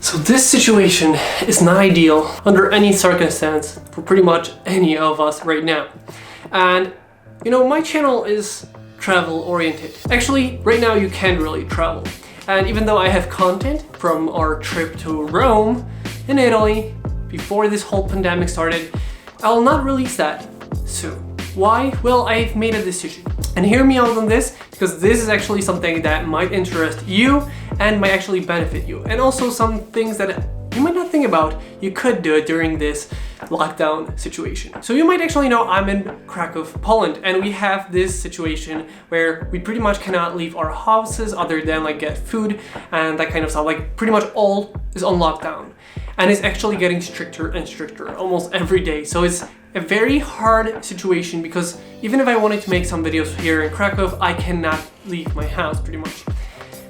So this situation is not ideal under any circumstance for pretty much any of us right now. And you know, my channel is travel oriented. Actually, right now you can't really travel. And even though I have content from our trip to Rome in Italy before this whole pandemic started, I'll not release that soon. Why? Well, I've made a decision. And hear me out on this, because this is actually something that might interest you and might actually benefit you. And also some things that you might not think about you could do during this lockdown situation. So you might actually know I'm in Krakow, Poland, and we have this situation where we pretty much cannot leave our houses other than like get food and that kind of stuff. Like pretty much all is on lockdown. And it's actually getting stricter and stricter almost every day. So it's a very hard situation because even if I wanted to make some videos here in Krakow, I cannot leave my house pretty much.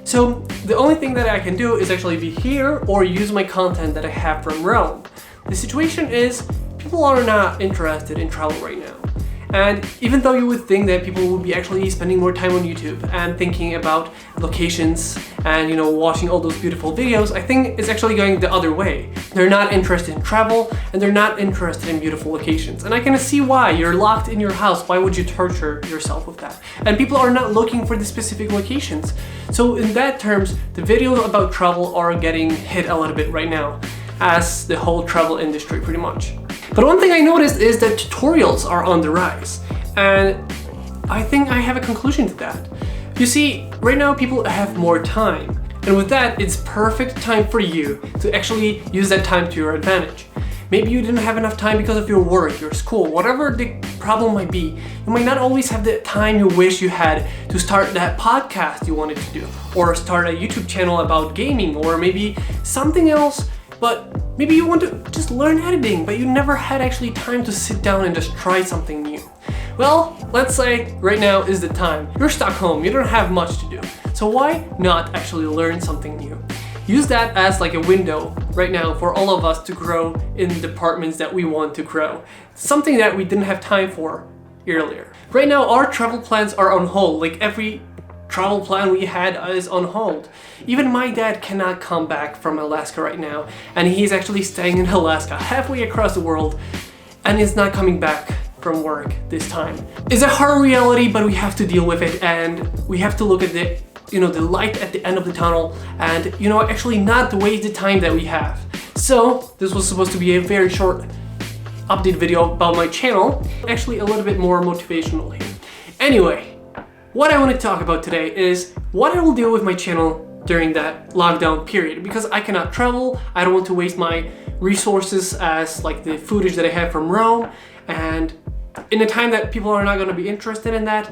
So the only thing that I can do is actually be here or use my content that I have from Rome. The situation is people are not interested in travel right now. And even though you would think that people would be actually spending more time on YouTube and thinking about locations and, you know, watching all those beautiful videos, I think it's actually going the other way. They're not interested in travel and they're not interested in beautiful locations. And I can see why. You're locked in your house. Why would you torture yourself with that? And people are not looking for the specific locations. So in that terms, the videos about travel are getting hit a little bit right now, as the whole travel industry pretty much. But one thing I noticed is that tutorials are on the rise, and I think I have a conclusion to that. You see, right now people have more time, and with that, it's perfect time for you to actually use that time to your advantage. Maybe you didn't have enough time because of your work, your school, whatever the problem might be. You might not always have the time you wish you had to start that podcast you wanted to do, or start a YouTube channel about gaming, or maybe something else. But maybe you want to just learn editing, but you never had actually time to sit down and just try something new. Well, let's say right now is the time. You're stuck home, you don't have much to do. So why not actually learn something new? Use that as like a window right now for all of us to grow in departments that we want to grow. Something that we didn't have time for earlier. Right now, our travel plans are on hold. Like every travel plan we had is on hold. Even my dad cannot come back from Alaska right now, and he's actually staying in Alaska halfway across the world and is not coming back from work this time. It's a hard reality, but we have to deal with it, and we have to look at the light at the end of the tunnel and actually not waste the time that we have. So this was supposed to be a very short update video about my channel, actually a little bit more motivational here. Anyway, what I want to talk about today is what I will do with my channel during that lockdown period, because I cannot travel. I don't want to waste my resources as like the footage that I have from Rome, and in a time that people are not going to be interested in that,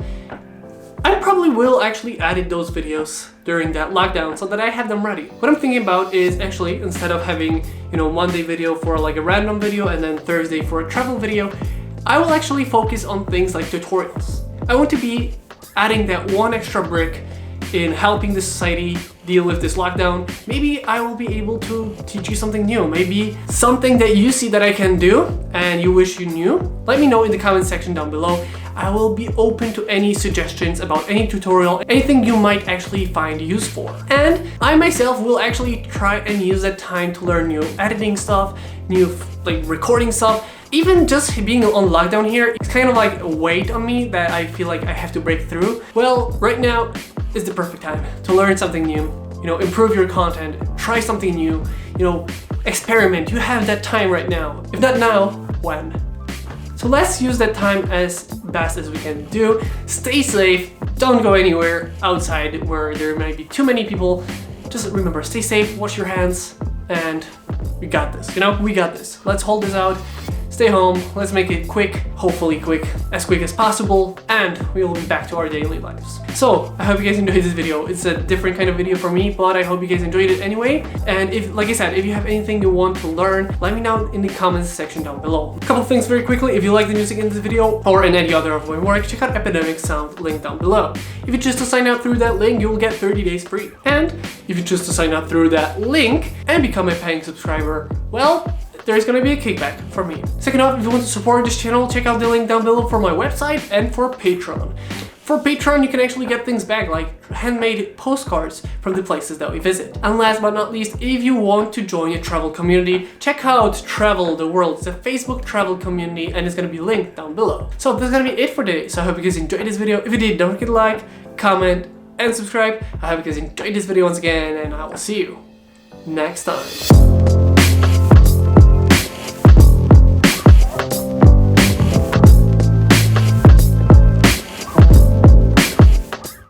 I probably will actually edit those videos during that lockdown so that I have them ready. What I'm thinking about is actually, instead of having Monday video for like a random video and then Thursday for a travel video, I will actually focus on things like tutorials. I want to be adding that one extra brick in helping the society deal with this lockdown. Maybe I will be able to teach you something new. Maybe something that you see that I can do and you wish you knew. Let me know in the comment section down below. I will be open to any suggestions about any tutorial, anything you might actually find useful. And I myself will actually try and use that time to learn new editing stuff, new like recording stuff. Even just being on lockdown here, it's kind of like a weight on me that I feel like I have to break through. Well, right now is the perfect time to learn something new, improve your content, try something new, experiment. You have that time right now. If not now, when? So let's use that time as best as we can do. Stay safe, don't go anywhere outside where there might be too many people. Just remember, stay safe, wash your hands, and we got this, we got this. Let's hold this out. Stay home, let's make it quick, hopefully quick, as quick as possible, and we will be back to our daily lives. So, I hope you guys enjoyed this video. It's a different kind of video for me, but I hope you guys enjoyed it anyway. And if, like I said, if you have anything you want to learn, let me know in the comments section down below. A couple of things very quickly. If you like the music in this video, or in any other of my work, check out Epidemic Sound, link down below. If you choose to sign up through that link, you will get 30 days free. And if you choose to sign up through that link and become a paying subscriber, well, there's gonna be a kickback for me. Second off, if you want to support this channel, check out the link down below for my website and for Patreon. For Patreon, you can actually get things back, like handmade postcards from the places that we visit. And last but not least, if you want to join a travel community, check out Travel the World. It's a Facebook travel community and it's gonna be linked down below. So that's gonna be it for today. So I hope you guys enjoyed this video. If you did, don't forget to like, comment, and subscribe. I hope you guys enjoyed this video once again, and I will see you next time.